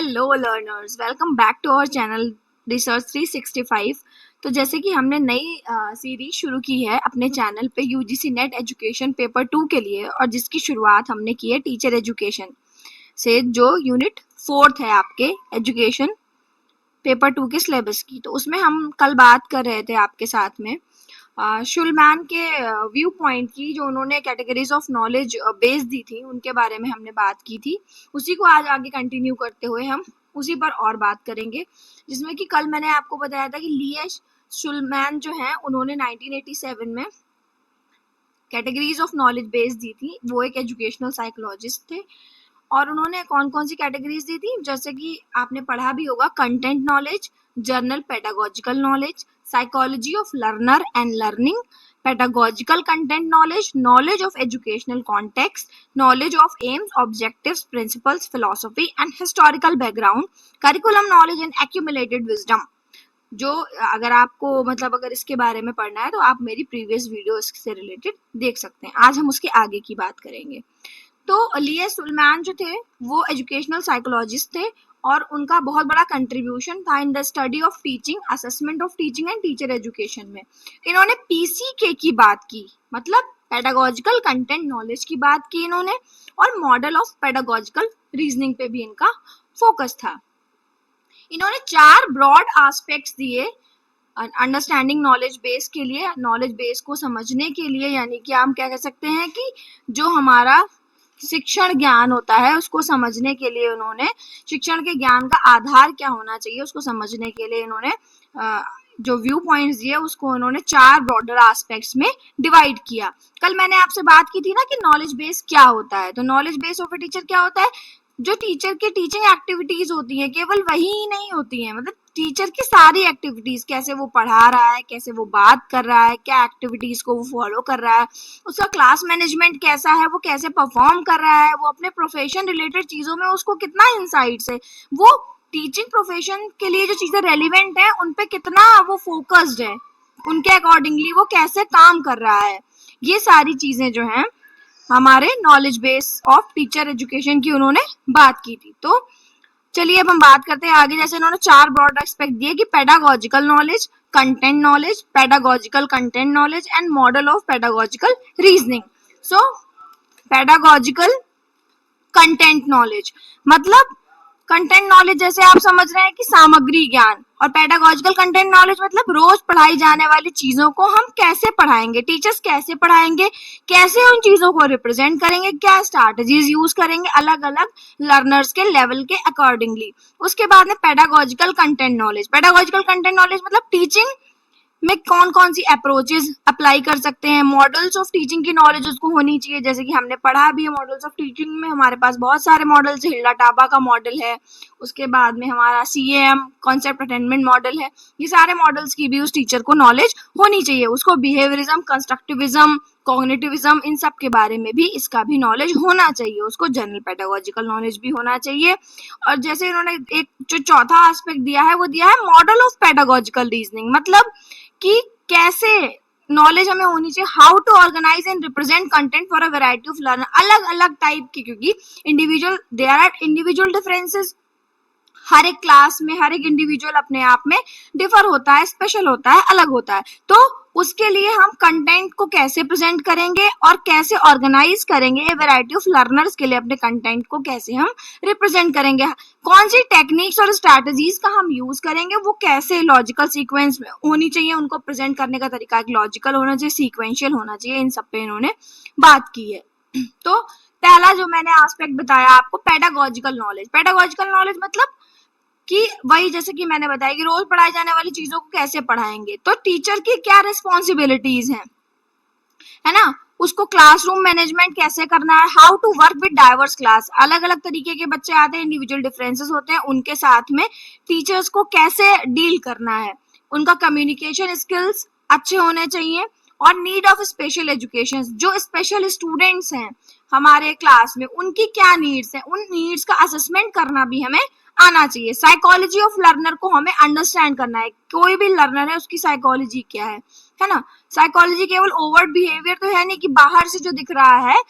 Hello learners, welcome back to our channel research 365। तो जैसे कि हमने नई सीरीज शुरू की है अपने चैनल पे यूजीसी नेट एजुकेशन पेपर 2 के लिए, और जिसकी शुरुआत हमने की है टीचर एजुकेशन से, जो यूनिट 4 है आपके एजुकेशन पेपर 2 के सिलेबस की। तो उसमें हम कल बात कर रहे थे आपके साथ में शुलमैन के व्यू पॉइंट की, जो उन्होंने कैटेगरीज ऑफ नॉलेज बेस दी थी, उनके बारे में हमने बात की थी। उसी को आज आगे कंटिन्यू करते हुए हम उसी पर और बात करेंगे, जिसमें कि कल मैंने आपको बताया था कि लिएश शुलमैन जो है उन्होंने 1987 में कैटेगरीज ऑफ नॉलेज बेस दी थी। वो एक एजुकेशनल साइकोलॉजिस्ट थे और उन्होंने कौन कौन सी कैटेगरीज दी थी, जैसे कि आपने पढ़ा भी होगा, content knowledge, journal pedagogical knowledge, psychology of learner and learning, pedagogical content knowledge, knowledge of educational context, knowledge of aims, objectives, principles, philosophy and historical background, curriculum knowledge and accumulated wisdom। जो अगर आपको अगर इसके बारे में पढ़ना है तो आप मेरी प्रीवियस वीडियो इससे रिलेटेड देख सकते हैं। आज हम उसके आगे की बात करेंगे। तो लिएश शुलमैन जो थे वो एजुकेशनल साइकोलॉजिस्ट थे और उनका बहुत बड़ा कंट्रीब्यूशन था in the study of teaching, assessment of teaching and teacher education में। इन्होंने पीसीके की बात की, मतलब पेडागोजिकल कंटेंट नॉलेज की बात की इन्होंने, और मॉडल ऑफ पेडागोजिकल रीजनिंग पे भी इनका फोकस था। इन्होंने 4 ब्रॉड एस्पेक्ट्स दिए अंडरस्टैंडिंग नॉलेज बेस के लिए, नॉलेज बेस को समझने के लिए, यानी कि हम क्या कह सकते हैं कि जो हमारा शिक्षण ज्ञान होता है उसको समझने के लिए उन्होंने, शिक्षण के ज्ञान का आधार क्या होना चाहिए उसको समझने के लिए इन्होंने जो व्यू पॉइंट्स दिए उसको उन्होंने 4 ब्रॉडर एस्पेक्ट्स में डिवाइड किया। कल मैंने आपसे बात की थी ना कि नॉलेज बेस क्या होता है। तो knowledge base of a teacher क्या होता है, जो टीचर की टीचिंग एक्टिविटीज होती है केवल वही ही नहीं होती है, मतलब टीचर की सारी एक्टिविटीज, कैसे वो पढ़ा रहा है, कैसे वो बात कर रहा है, क्या एक्टिविटीज को वो फॉलो कर रहा है, उसका क्लास मैनेजमेंट कैसा है, वो कैसे परफॉर्म कर रहा है, वो अपने प्रोफेशन रिलेटेड चीजों में उसको कितना इंसाइट्स है, वो टीचिंग प्रोफेशन के लिए जो चीजें रेलिवेंट है उन पे कितना वो फोकस्ड है, उनके अकॉर्डिंगली वो कैसे काम कर रहा है। ये सारी चीजें जो हैं हमारे knowledge base of teacher education की उन्होंने बात की थी। तो चलिए अब हम बात करते हैं आगे। जैसे इन्होंने 4 ब्रॉड एस्पेक्ट दिए कि pedagogical knowledge, content knowledge, pedagogical content knowledge and model of pedagogical reasoning. So pedagogical content knowledge मतलब कंटेंट नॉलेज जैसे आप समझ रहे हैं कि सामग्री ज्ञान, और पेडागोजिकल कंटेंट नॉलेज मतलब रोज पढ़ाई जाने वाली चीजों को हम कैसे पढ़ाएंगे, टीचर्स कैसे पढ़ाएंगे, कैसे उन चीजों को रिप्रेजेंट करेंगे, क्या स्ट्रैटेजीज यूज करेंगे अलग अलग लर्नर्स के लेवल के अकॉर्डिंगली। उसके बाद में pedagogical content knowledge, pedagogical content knowledge मतलब टीचिंग में कौन कौन सी अप्रोचेस अप्लाई कर सकते हैं, मॉडल्स ऑफ टीचिंग की नॉलेज उसको होनी चाहिए। जैसे कि हमने पढ़ा भी है मॉडल्स ऑफ टीचिंग में, हमारे पास बहुत सारे मॉडल्स, हिल्डा टाबा का मॉडल है, उसके बाद में हमारा CAM कॉन्सेप्ट अटेनमेंट मॉडल है। ये सारे मॉडल्स की भी उस टीचर को नॉलेज होनी चाहिए। उसको बिहेवियरिज्म, कंस्ट्रक्टिविज्म, कॉग्निटिविज्म, इन सब के बारे में भी इसका भी नॉलेज होना चाहिए। उसको जनरल पेडागोजिकल नॉलेज भी होना चाहिए। और जैसे इन्होंने एक जो चौथा एस्पेक्ट दिया है वो दिया है मॉडल ऑफ पेडागोजिकल रीजनिंग, मतलब कि कैसे नॉलेज हमें होनी चाहिए, how to organize and represent content for a variety of learner, अलग अलग टाइप की, क्योंकि individual there are individual differences. हर एक क्लास में हर एक इंडिविजुअल अपने आप में डिफर होता है, स्पेशल होता है, अलग होता है। तो उसके लिए हम कंटेंट को कैसे प्रेजेंट करेंगे और कैसे ऑर्गेनाइज करेंगे वैरायटी ऑफ लर्नर्स के लिए, अपने कंटेंट को कैसे हम रिप्रेजेंट करेंगे, कौन सी टेक्निक्स और स्ट्रैटेजीज का हम यूज करेंगे, वो कैसे लॉजिकल सीक्वेंस में होनी चाहिए, उनको प्रेजेंट करने का तरीका एक लॉजिकल होना चाहिए, सीक्वेंशियल होना चाहिए। इन सब पे इन्होंने बात की है। तो पहला जो मैंने एस्पेक्ट बताया आपको, पेडागोजिकल नॉलेज। पेडागोजिकल नॉलेज मतलब कि वही जैसे कि मैंने बताया कि रोज पढ़ाई जाने वाली चीजों को कैसे पढ़ाएंगे, तो टीचर की क्या रिस्पॉन्सिबिलिटीज हैं, है ना, उसको क्लासरूम मैनेजमेंट कैसे करना है, how to work with diverse class, अलग अलग तरीके के बच्चे आते हैं, इंडिविजुअल डिफरेंसेस होते हैं, उनके साथ में टीचर्स को कैसे डील करना है, उनका कम्युनिकेशन स्किल्स अच्छे होने चाहिए, और नीड ऑफ स्पेशल एजुकेशन, जो स्पेशल स्टूडेंट्स हैं हमारे क्लास में उनकी क्या नीड्स हैं, उन नीड्स का असेसमेंट करना भी हमें आना चाहिए। साइकोलॉजी ऑफ लर्नर को हमें अंडरस्टैंड करना है, कोई भी लर्नर है उसकी साइकोलॉजी क्या है, है ना। साइकोलॉजी केवल ओवर्ट बिहेवियर तो है नहीं कि बाहर से जो दिख रहा है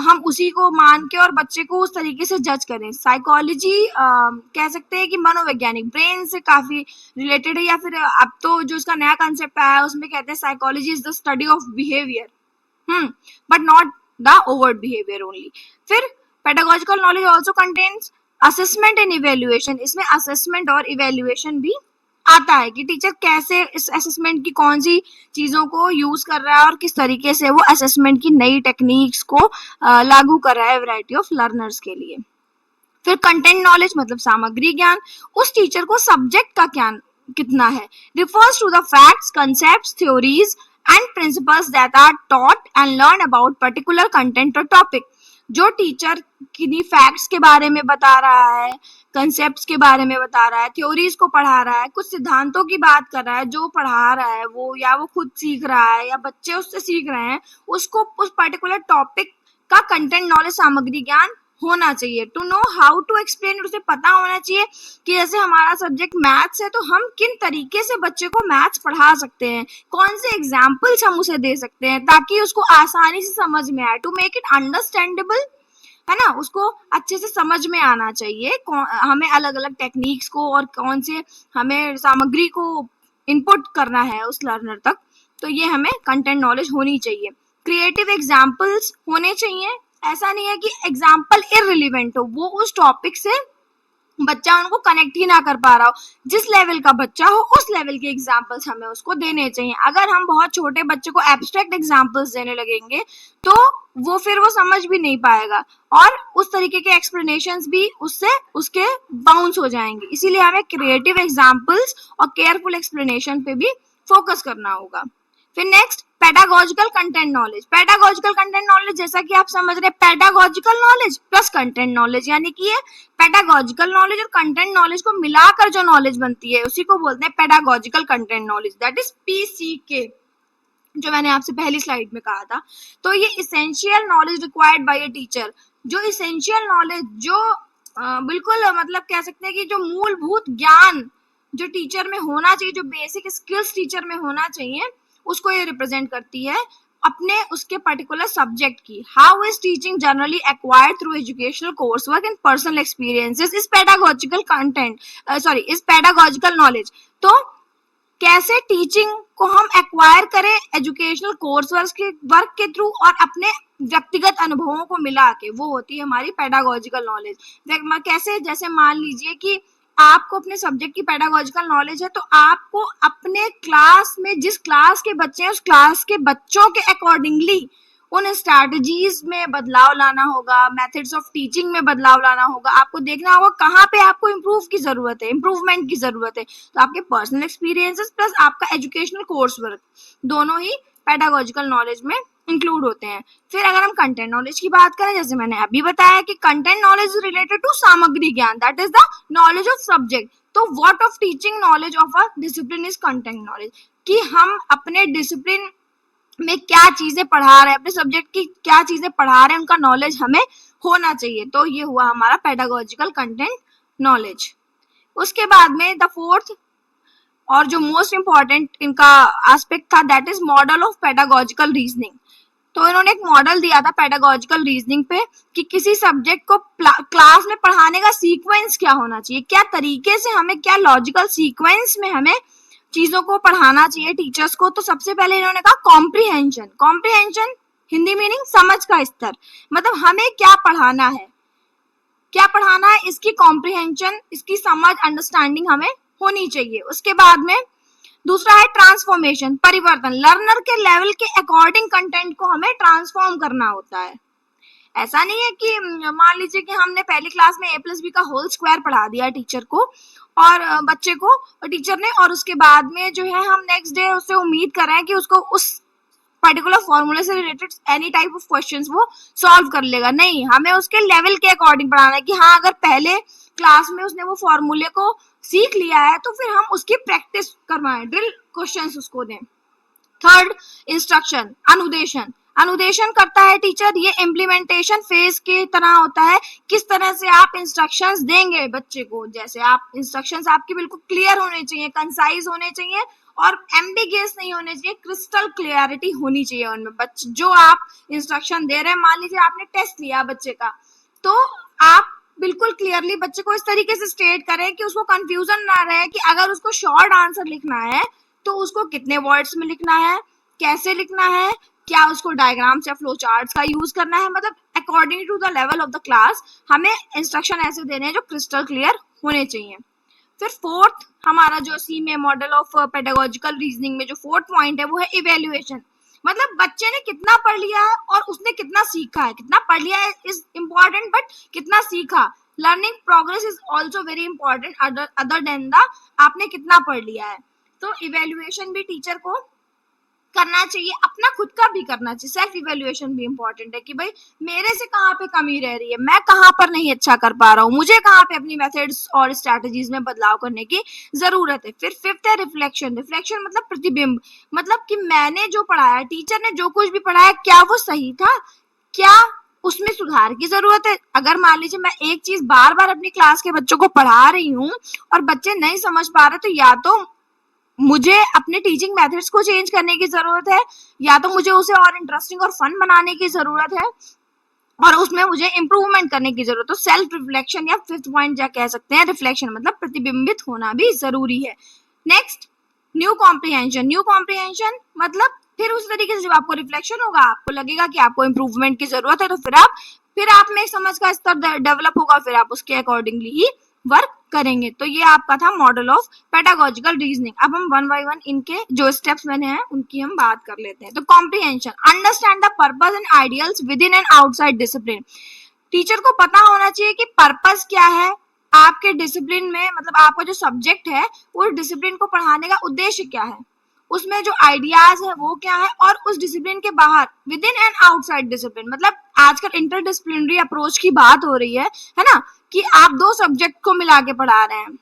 हम उसी को मान के और बच्चे को उस तरीके से जज करें। साइकोलॉजी कह सकते हैं कि मनोवैज्ञानिक, ब्रेन से काफी रिलेटेड है, या फिर अब तो जो उसका नया कंसेप्ट आया है उसमें कहते हैं psychology is the study of behaviour, but not the overt behaviour only. फिर pedagogical knowledge also contains assessment and evaluation. इसमें असेसमेंट और इवेल्युएशन भी आता है कि टीचर कैसे इस असेसमेंट की कौन सी चीजों को यूज कर रहा है और किस तरीके से वो असेसमेंट की नई टेक्निक्स को लागू कर रहा है वैरायटी ऑफ लर्नर्स के लिए। फिर कंटेंट नॉलेज मतलब सामग्री ज्ञान, उस टीचर को सब्जेक्ट का ज्ञान कितना है, refers to the facts, concepts, theories and principles that are taught and learn about particular content और टॉपिक। जो टीचर किन्हीं फैक्ट्स के बारे में बता रहा है, कंसेप्ट्स के बारे में बता रहा है, थ्योरीज को पढ़ा रहा है, कुछ सिद्धांतों की बात कर रहा है, जो पढ़ा रहा है वो या वो खुद सीख रहा है या बच्चे उससे सीख रहे हैं, उसको उस पर्टिकुलर टॉपिक का कंटेंट नॉलेज, सामग्री ज्ञान होना चाहिए। To know how to explain, उसे पता होना चाहिए कि जैसे हमारा सब्जेक्ट मैथ्स है तो हम किन तरीके से बच्चे को मैथ्स पढ़ा सकते हैं, कौन से एग्जाम्पल्स हम उसे दे सकते हैं ताकि उसको आसानी से समझ में आए, टू मेक इट अंडरस्टैंडेबल, है ना। उसको अच्छे से समझ में आना चाहिए हमें अलग अलग टेक्निक्स को और कौन से हमें सामग्री को इनपुट करना है उस लर्नर तक, तो ये हमें कंटेंट नॉलेज होनी चाहिए। क्रिएटिव एग्जाम्पल्स होने चाहिए, ऐसा नहीं है कि एग्जाम्पल इररिलेवेंट हो, वो उस टॉपिक से बच्चा उनको कनेक्ट ही ना कर पा रहा हो, जिस लेवल का बच्चा हो उस लेवल के एग्जाम्पल्स हमें उसको देने चाहिए। अगर हम बहुत छोटे बच्चे को एब्स्ट्रैक्ट एग्जाम्पल्स देने लगेंगे तो वो फिर वो समझ भी नहीं पाएगा और उस तरीके के एक्सप्लेनेशंस भी उससे उसके बाउंस हो जाएंगे। इसीलिए हमें क्रिएटिव एग्जाम्पल्स और केयरफुल एक्सप्लेनेशन पे भी फोकस करना होगा। फिर next pedagogical content knowledge. Pedagogical content knowledge जैसा कि आप समझ रहे हैं, pedagogical knowledge plus content knowledge, यानी कि ये पेडागोजिकल नॉलेज और कंटेंट नॉलेज को मिलाकर जो नॉलेज बनती है उसी को बोलते हैं pedagogical content knowledge, that is PCK, जो मैंने आपसे पहली स्लाइड में कहा था। तो ये essential knowledge required by a teacher, जो इसेंशियल नॉलेज जो बिल्कुल मतलब कह सकते हैं कि जो मूलभूत ज्ञान जो टीचर में होना चाहिए, जो बेसिक स्किल्स टीचर में होना चाहिए, उसको ये रिप्रेजेंट करती है अपने उसके पर्टिकुलर सब्जेक्ट की। How is teaching generally acquired through educational course work and personal experiences is pedagogical content, is pedagogical knowledge. तो कैसे टीचिंग को हम एक्वायर करें एजुकेशनल कोर्स वर्क के थ्रू और अपने व्यक्तिगत अनुभवों को मिला के, वो होती है हमारी पेडागोजिकल नॉलेज। कैसे, जैसे मान लीजिए कि आपको अपने सब्जेक्ट की पेडागोजिकल नॉलेज है तो आपको अपने क्लास में जिस क्लास के बच्चे हैं उस क्लास के बच्चों के अकॉर्डिंगली उन स्ट्रैटेजीज में बदलाव लाना होगा, मेथड्स ऑफ टीचिंग में बदलाव लाना होगा। आपको देखना होगा कहाँ पे आपको इम्प्रूव की जरूरत है, इम्प्रूवमेंट की जरूरत है। तो आपके पर्सनल एक्सपीरियंसेस प्लस आपका एजुकेशनल कोर्स वर्क दोनों ही पेडागोजिकल नॉलेज में इंक्लूड होते हैं। फिर अगर हम कंटेंट नॉलेज की बात करें, जैसे मैंने अभी बताया कि content knowledge is related to सामग्री ज्ञान, that is the knowledge of subject. तो what of teaching knowledge of a discipline is content knowledge, कि हम अपने डिसिप्लिन में क्या चीजें पढ़ा रहे हैं, अपने सब्जेक्ट की क्या चीजें पढ़ा रहे हैं, उनका नॉलेज हमें होना चाहिए। तो ये हुआ हमारा पेडागोजिकल कंटेंट नॉलेज। उसके बाद में द फोर्थ और जो मोस्ट इंपॉर्टेंट इनका एस्पेक्ट था, that is model of pedagogical reasoning. तो इन्होंने एक मॉडल दिया था पेडागोजिकल रीजनिंग पे कि किसी सब्जेक्ट को क्लास में पढ़ाने का सीक्वेंस क्या होना चाहिए, क्या तरीके से हमें, क्या लॉजिकल सीक्वेंस में हमें चीजों को पढ़ाना चाहिए टीचर्स को। तो सबसे पहले इन्होंने कहा कॉम्प्रिहेंशन। कॉम्प्रिहेंशन हिंदी मीनिंग समझ का स्तर, मतलब हमें क्या पढ़ाना है, क्या पढ़ाना है, इसकी कॉम्प्रिहेंशन, इसकी समझ, अंडरस्टैंडिंग हमें होनी चाहिए। उसके बाद में दूसरा है ट्रांसफॉर्मेशन, परिवर्तन। लर्नर के लेवल के अकॉर्डिंग कंटेंट को हमें ट्रांसफॉर्म करना होता है। ऐसा नहीं है कि मान लीजिए कि हमने पहली क्लास में a+b का होल स्क्वायर पढ़ा दिया टीचर को और बच्चे को, टीचर ने, और उसके बाद में जो है हम नेक्स्ट डे उससे उम्मीद कर रहे हैं कि उसको उस पर्टिकुलर फॉर्मूले से related any type of questions वो सॉल्व कर लेगा। नहीं, हमें उसके लेवल के अकॉर्डिंग पढ़ाना है कि हाँ, अगर पहले क्लास में उसने वो फॉर्मूले को सीख लिया है तो फिर हम उसकी प्रैक्टिस करवाएं, ड्रिल क्वेश्चंस उसको दें। Third, instruction, अनुदेशन। अनुदेशन करता है टीचर, ये इम्प्लीमेंटेशन फेज की तरह होता है, किस तरह से आप इंस्ट्रक्शंस देंगे बच्चे को। जैसे आप इंस्ट्रक्शंस आपके बिल्कुल क्लियर होने चाहिए, कंसाइज होने चाहिए और एम्बिगियस नहीं होने चाहिए, क्रिस्टल क्लियरिटी होनी चाहिए उनमें। बच्चे जो आप इंस्ट्रक्शन दे रहे हैं, मान लीजिए आपने टेस्ट लिया बच्चे का, तो आप बिल्कुल क्लियरली बच्चे को इस तरीके से स्टेट करें कि उसको कंफ्यूजन ना रहे कि अगर उसको शॉर्ट आंसर लिखना है तो उसको कितने वर्ड्स में लिखना है, कैसे लिखना है, क्या उसको डायग्राम्स या फ्लो चार्ट्स का यूज करना है, मतलब according to the level of the class हमें इंस्ट्रक्शन ऐसे देने हैं जो क्रिस्टल क्लियर होने चाहिए। फिर फोर्थ हमारा जो सी में मॉडल ऑफ पेडागोजिकल रीजनिंग में जो फोर्थ पॉइंट है वो है इवेल्युएशन। मतलब बच्चे ने कितना पढ़ लिया है और उसने कितना सीखा है। कितना पढ़ लिया है इज इम्पोर्टेंट, बट कितना सीखा, learning progress is also very important other than the आपने कितना पढ़ लिया है। तो इवेल्युएशन भी टीचर को करना चाहिए, अपना खुद का भी करना चाहिए। सेल्फ इवेल्युएशन भी इंपॉर्टेंट है कि भाई मेरे से कहाँ पे कमी रह रही है, मैं कहाँ पर नहीं अच्छा कर पा रहा हूँ, मुझे कहाँ पे अपनी मेथड्स और स्ट्रैटेजीज में बदलाव करने की जरूरत है। फिर फिफ्थ है रिफ्लेक्शन। रिफ्लेक्शन मतलब प्रतिबिंब, मतलब कि मैंने जो पढ़ाया, टीचर ने जो कुछ भी पढ़ाया, क्या वो सही था, क्या उसमें सुधार की जरूरत है। अगर मान लीजिए मैं एक चीज बार बार अपनी क्लास के बच्चों को पढ़ा रही हूँ और बच्चे नहीं समझ पा रहे, तो या तो मुझे अपने टीचिंग मेथड्स को चेंज करने की जरूरत है, या तो मुझे उसे और इंटरेस्टिंग और फन बनाने की जरूरत है, और उसमें मुझे इम्प्रूवमेंट करने की जरूरत है। तो सेल्फ रिफ्लेक्शन या फिफ्थ पॉइंट क्या कह सकते हैं, रिफ्लेक्शन मतलब प्रतिबिंबित होना भी जरूरी है। Next new comprehension. New comprehension मतलब फिर उस तरीके से जब आपको रिफ्लेक्शन होगा, आपको लगेगा कि आपको इम्प्रूवमेंट की जरूरत है, तो फिर आप में समझ का स्तर डेवलप होगा, फिर आप उसके अकॉर्डिंगली ही वर्क करेंगे। तो ये आपका था मॉडल ऑफ पेडागोजिकल रीजनिंग। अब हम वन बाय वन इनके जो स्टेप्स मैंने हैं उनकी हम बात कर लेते हैं। तो comprehension, understand the purpose and ideals with in and outside discipline. Teacher को पता होना चाहिए कि पर्पस क्या है आपके डिसिप्लिन में, मतलब आपका जो सब्जेक्ट है उस डिसिप्लिन को पढ़ाने का उद्देश्य क्या है, उसमें जो आइडियाज है वो क्या है, और उस डिसिप्लिन के बाहर with in and outside discipline, मतलब आजकल इंटरडिसिप्लिनरी अप्रोच की बात हो रही है ना, कि आप दो सब्जेक्ट को मिला के पढ़ा रहे हैं,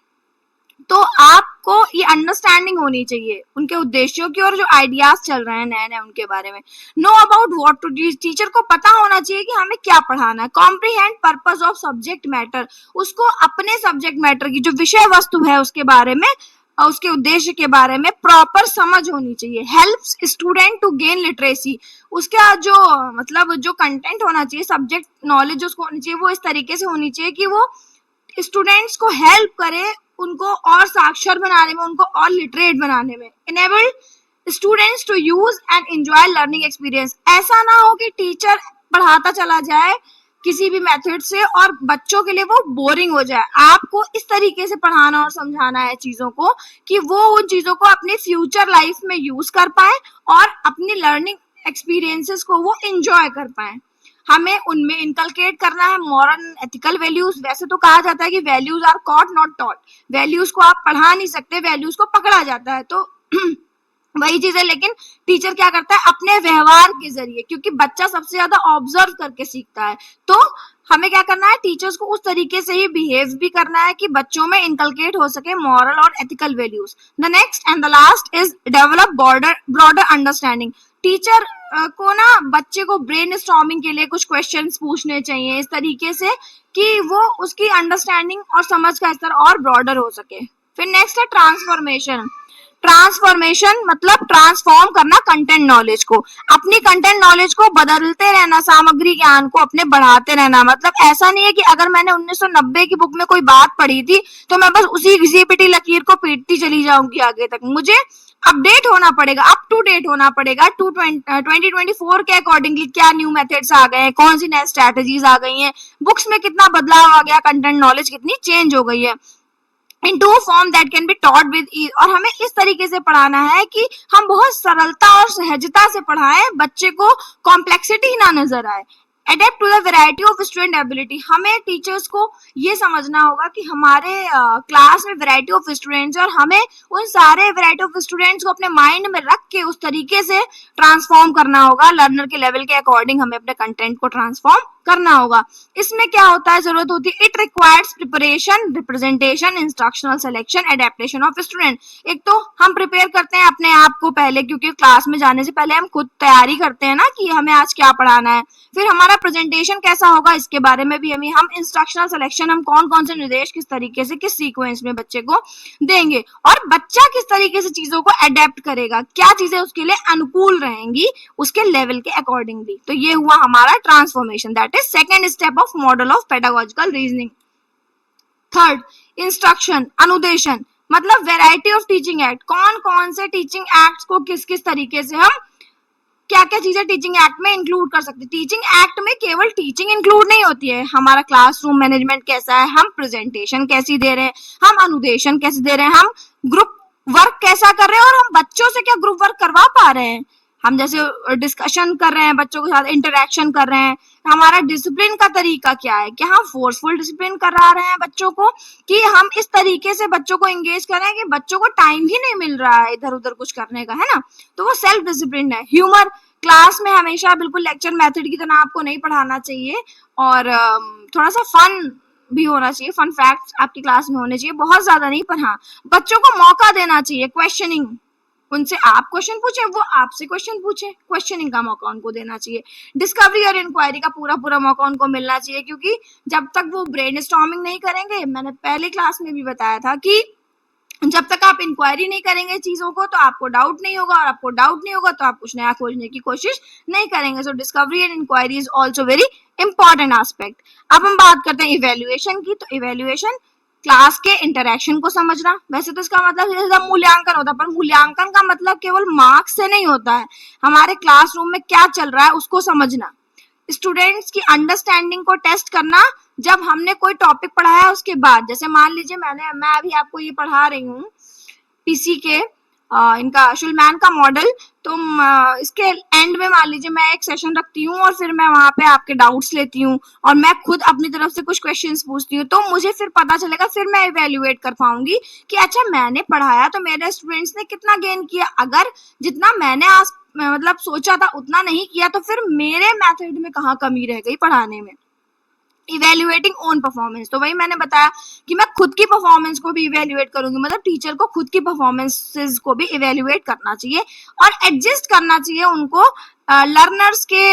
तो आपको ये अंडरस्टैंडिंग होनी चाहिए उनके उद्देश्यों की और जो आइडियाज चल रहे हैं नए नए उनके बारे में। Know about what to teach, teacher को पता होना चाहिए कि हमें क्या पढ़ाना है। Comprehend purpose of subject matter, उसको अपने सब्जेक्ट मैटर की जो विषय वस्तु है उसके बारे में और उसके उद्देश्य के बारे में प्रॉपर समझ होनी चाहिए। Helps student to gain literacy, उसका जो मतलब जो कंटेंट होना चाहिए, सब्जेक्ट नॉलेज उसको होनी चाहिए, वो इस तरीके से होनी चाहिए कि वो स्टूडेंट्स को हेल्प करे उनको और साक्षर बनाने में, उनको और लिटरेट बनाने में। Enabled students to use and enjoy learning experience, ऐसा ना हो कि टीचर पढ़ाता चला जाए किसी भी मेथड से और बच्चों के लिए वो बोरिंग हो जाए। आपको इस तरीके से पढ़ाना और समझाना है चीजों को कि वो उन चीजों को अपनी फ्यूचर लाइफ में यूज कर पाए और अपनी लर्निंग एक्सपीरियंसेस को वो एंजॉय कर पाए। हमें उनमें इनकलकेट करना है मॉरल एथिकल वैल्यूज। वैसे तो कहा जाता है कि values are caught not taught, values को आप पढ़ा नहीं सकते, वैल्यूज को पकड़ा जाता है। तो वही चीज है, लेकिन टीचर क्या करता है अपने व्यवहार के जरिए, क्योंकि बच्चा सबसे ज्यादा ऑब्जर्व करके सीखता है, तो हमें क्या करना है, टीचर्स को उस तरीके से ही बिहेव भी करना है कि बच्चों में इनकलकेट हो सके मॉरल और ethical values. The next and the last is develop broader understanding. Teacher को ना बच्चे को ब्रेन स्टॉर्मिंग के लिए कुछ क्वेश्चंस पूछने चाहिए इस तरीके से कि वो उसकी अंडरस्टैंडिंग और समझ का स्तर और ब्रॉडर हो सके। फिर नेक्स्ट है ट्रांसफॉर्मेशन। ट्रांसफॉर्मेशन मतलब ट्रांसफॉर्म करना कंटेंट नॉलेज को, अपनी कंटेंट नॉलेज को बदलते रहना, सामग्री ज्ञान को अपने बढ़ाते रहना। मतलब ऐसा नहीं है कि अगर मैंने 1990 की बुक में कोई बात पढ़ी थी तो मैं बस उसी घिसी पिटी लकीर को पीटती चली जाऊंगी आगे तक। मुझे अपडेट होना पड़ेगा, अप टू डेट होना पड़ेगा। 2024 के अकॉर्डिंगली क्या न्यू मेथड्स आ गए हैं, कौन सी नई स्ट्रैटेजीज आ गई हैं, बुक्स में कितना बदलाव आ गया, कंटेंट नॉलेज कितनी चेंज हो गई है। into a form that can be taught with ease, और हमें इस तरीके से पढ़ाना है कि हम बहुत सरलता और सहजता से पढ़ाएं, बच्चे को कॉम्प्लेक्सिटी ना नजर आए। Adept to the variety of student ability, हमें टीचर्स को ये समझना होगा कि हमारे क्लास में वैरायटी ऑफ स्टूडेंट्स है और हमें उन सारे वैरायटी ऑफ स्टूडेंट्स को अपने माइंड में रख के उस तरीके से ट्रांसफॉर्म करना होगा। लर्नर के लेवल के अकॉर्डिंग हमें अपने कंटेंट को ट्रांसफॉर्म करना होगा। इसमें क्या होता है, जरूरत होती है, it requires preparation, representation, instructional selection, adaptation of student. एक तो हम प्रिपेयर करते हैं अपने आप को पहले, क्योंकि क्लास में जाने से पहले हम खुद तैयारी करते हैं ना कि हमें आज क्या पढ़ाना है। फिर हमारा हमारा प्रेजेंटेशन कैसा होगा इसके बारे में भी हम इंस्ट्रक्शनल सिलेक्शन, हम कौन कौन से निर्देश किस तरीके से किस सीक्वेंस में बच्चे को देंगे, और बच्चा किस तरीके से चीजों को अडेप्ट करेगा, क्या चीजें उसके लिए अनुकूल रहेंगी उसके लेवल के अकॉर्डिंगली। तो ये हुआ हमारा transformation, that is second step of model of pedagogical reasoning. Third, instruction, अनुदेशन, मतलब वेराइटी ऑफ टीचिंग एक्ट, कौन कौन से टीचिंग एक्ट्स को किस किस तरीके से हम क्या क्या चीजें टीचिंग एक्ट में इंक्लूड कर सकते हैं। टीचिंग एक्ट में केवल टीचिंग इंक्लूड नहीं होती है, हमारा क्लासरूम मैनेजमेंट कैसा है, हम प्रेजेंटेशन कैसी दे रहे हैं, हम अनुदेशन कैसे दे रहे हैं, हम ग्रुप वर्क कैसा कर रहे हैं, और हम बच्चों से क्या ग्रुप वर्क करवा पा रहे हैं, हम जैसे डिस्कशन कर रहे हैं बच्चों के साथ, इंटरेक्शन कर रहे हैं, हमारा डिसिप्लिन का तरीका क्या है, क्या हम फोर्सफुल डिसिप्लिन करा रहे हैं बच्चों को, कि हम इस तरीके से बच्चों को एंगेज कर रहे हैं कि बच्चों को टाइम ही नहीं मिल रहा है इधर उधर कुछ करने का, है ना, तो वो सेल्फ डिसिप्लिन है। ह्यूमर, क्लास में हमेशा बिल्कुल लेक्चर मेथड की तरह आपको नहीं पढ़ाना चाहिए, और थोड़ा सा फन भी होना चाहिए, फन फैक्ट्स आपकी क्लास में होने चाहिए, बहुत ज्यादा नहीं, पर हाँ बच्चों को मौका देना चाहिए, क्वेश्चनिंग, उनसे आप क्वेश्चन पूछे, वो आपसे क्वेश्चन पूछे, क्वेश्चनिंग का मौका उनको देना चाहिए। डिस्कवरी और इंक्वायरी का पूरा पूरा मौका उनको मिलना चाहिए, क्योंकि जब तक वो ब्रेनस्टॉर्मिंग नहीं करेंगे, मैंने पहले क्लास में भी बताया था कि जब तक आप इंक्वायरी नहीं करेंगे चीजों को तो आपको डाउट नहीं होगा, और आपको डाउट नहीं होगा तो आप कुछ नया खोजने की कोशिश नहीं करेंगे। So discovery and inquiry is also very important aspect. अब हम बात करते हैं इवेल्युएशन की। तो इवेल्युएशन क्लास के इंटरेक्शन को समझना, वैसे तो इसका मतलब जैसे मूल्यांकन होता है, पर मूल्यांकन का मतलब केवल मार्क्स से नहीं होता है, हमारे क्लासरूम में क्या चल रहा है उसको समझना, स्टूडेंट्स की अंडरस्टैंडिंग को टेस्ट करना, जब हमने कोई टॉपिक पढ़ाया उसके बाद, जैसे मान लीजिए मैं अभी आपको ये पढ़ा रही हूँ पीसी के इनका शुलमैन का मॉडल, तो इसके एंड में मान लीजिए मैं एक सेशन रखती हूँ और फिर मैं वहां पे आपके डाउट्स लेती हूँ और मैं खुद अपनी तरफ से कुछ क्वेश्चंस पूछती हूँ, तो मुझे फिर पता चलेगा, फिर मैं इवेल्युएट कर पाऊंगी कि अच्छा मैंने पढ़ाया तो मेरे स्टूडेंट्स ने कितना गेन किया, अगर जितना मैंने मतलब सोचा था उतना नहीं किया तो फिर मेरे मेथड में कहाँ कमी रह गई पढ़ाने में। इवेल्युएटिंग ओन परफॉर्मेंस, तो वही मैंने बताया कि मैं खुद की परफॉर्मेंस को भी इवेल्युएट करूंगी, मतलब टीचर को खुद की परफॉर्मेंसेस को भी इवेल्युएट करना चाहिए और एडजस्ट करना चाहिए उनको लर्नर्स के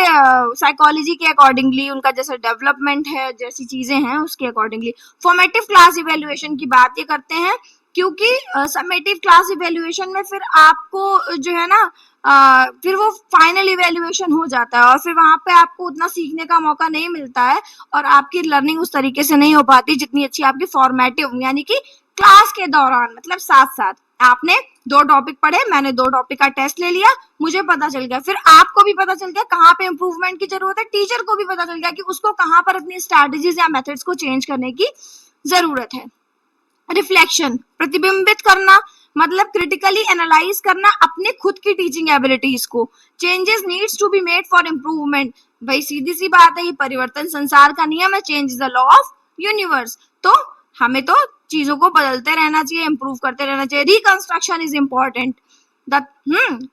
साइकोलॉजी के अकॉर्डिंगली, उनका जैसा डेवलपमेंट है, जैसी चीजें हैं उसके अकॉर्डिंगली। फॉर्मेटिव क्लास इवेल्युएशन की बात ये करते हैं क्योंकि समेटिव क्लास इवेल्युएशन में फिर आपको जो है ना फिर वो फाइनल इवेल्युएशन हो जाता है और फिर वहां पे आपको उतना सीखने का मौका नहीं मिलता है और आपकी लर्निंग उस तरीके से नहीं हो पाती जितनी अच्छी आपकी फॉर्मेटिव, यानी कि क्लास के दौरान, मतलब साथ साथ आपने 2 टॉपिक पढ़े, मैंने 2 टॉपिक का टेस्ट ले लिया, मुझे पता चल गया, फिर आपको भी पता चल गया कहाँ पे इम्प्रूवमेंट की जरूरत है, टीचर को भी पता चल गया कि उसको कहाँ पर अपनी स्ट्रैटेजीज या मेथड्स को चेंज करने की जरूरत है। रिफ्लेक्शन, प्रतिबिंबित करना, मतलब क्रिटिकली एनालाइज करना अपने खुद की टीचिंग एबिलिटीज को। Changes needs to be made for improvement, भाई सीधी सी बात है, ये परिवर्तन संसार का नियम है, change is the law of universe, तो हमें तो चीजों को बदलते रहना चाहिए, इम्प्रूव करते रहना चाहिए। रिकंस्ट्रक्शन इज इम्पोर्टेंट,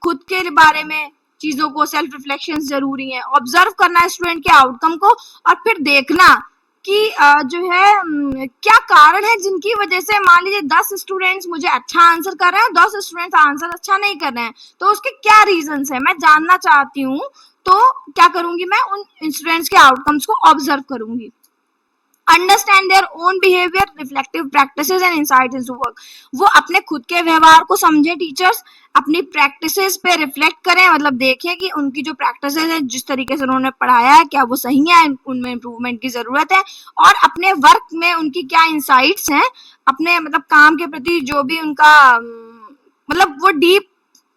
खुद के बारे में चीजों को सेल्फ रिफ्लेक्शन जरूरी है, ऑब्जर्व करना स्टूडेंट के आउटकम को और फिर देखना कि जो है क्या कारण है जिनकी वजह से मान लीजिए 10 स्टूडेंट्स मुझे अच्छा आंसर कर रहे हैं, 10 स्टूडेंट्स आंसर अच्छा नहीं कर रहे हैं, तो उसके क्या रीजंस है मैं जानना चाहती हूँ। तो क्या करूंगी, मैं उन स्टूडेंट्स के आउटकम्स को ऑब्जर्व करूंगी। Understand their own behaviour, reflective practices and insight into work, वो अपने खुद के व्यवहार को समझे, टीचर्स अपनी प्रैक्टिसेस पे रिफ्लेक्ट करें, मतलब देखें कि उनकी जो प्रैक्टिसेस है, जिस तरीके से उन्होंने पढ़ाया है, क्या वो सही है, उनमें इम्प्रूवमेंट की जरूरत है, और अपने वर्क में उनकी क्या इंसाइट्स हैं, अपने मतलब काम के प्रति जो भी उनका मतलब वो डीप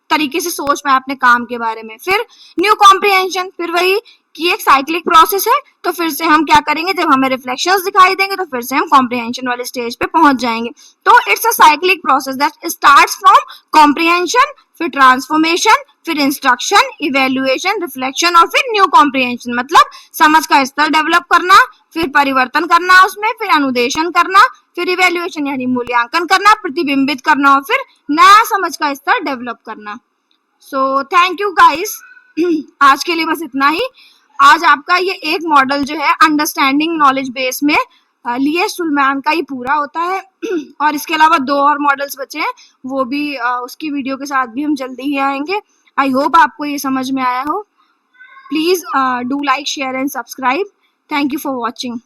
तरीके से सोच पाए अपने काम के बारे में। फिर न्यू कॉम्प्रिहेंशन, फिर वही कि एक साइक्लिक प्रोसेस है, तो फिर से हम क्या करेंगे, जब हमें रिफ्लेक्शंस दिखाई देंगे तो फिर से हम कॉम्प्रिहेंशन वाले स्टेज पे पहुंच जाएंगे। तो it's a cyclic process that starts from comprehension, फिर ट्रांसफॉर्मेशन, फिर इंस्ट्रक्शन, इवेल्युएशन, रिफ्लेक्शन और फिर न्यू कॉम्प्रिहेंशन, मतलब समझ का स्तर डेवलप करना, फिर परिवर्तन करना उसमें, फिर अनुदेशन करना, फिर इवेल्युएशन यानी मूल्यांकन करना, प्रतिबिंबित करना और फिर नया समझ का स्तर डेवलप करना। सो थैंक यू गाइस, आज के लिए बस इतना ही। आज आपका ये एक मॉडल जो है अंडरस्टैंडिंग नॉलेज बेस में लिए सुलमान का ही पूरा होता है और इसके अलावा 2 और मॉडल्स बचे हैं, वो भी उसकी वीडियो के साथ भी हम जल्दी ही आएंगे। आई होप आपको ये समझ में आया हो। Please do like, share and subscribe. Thank you for watching.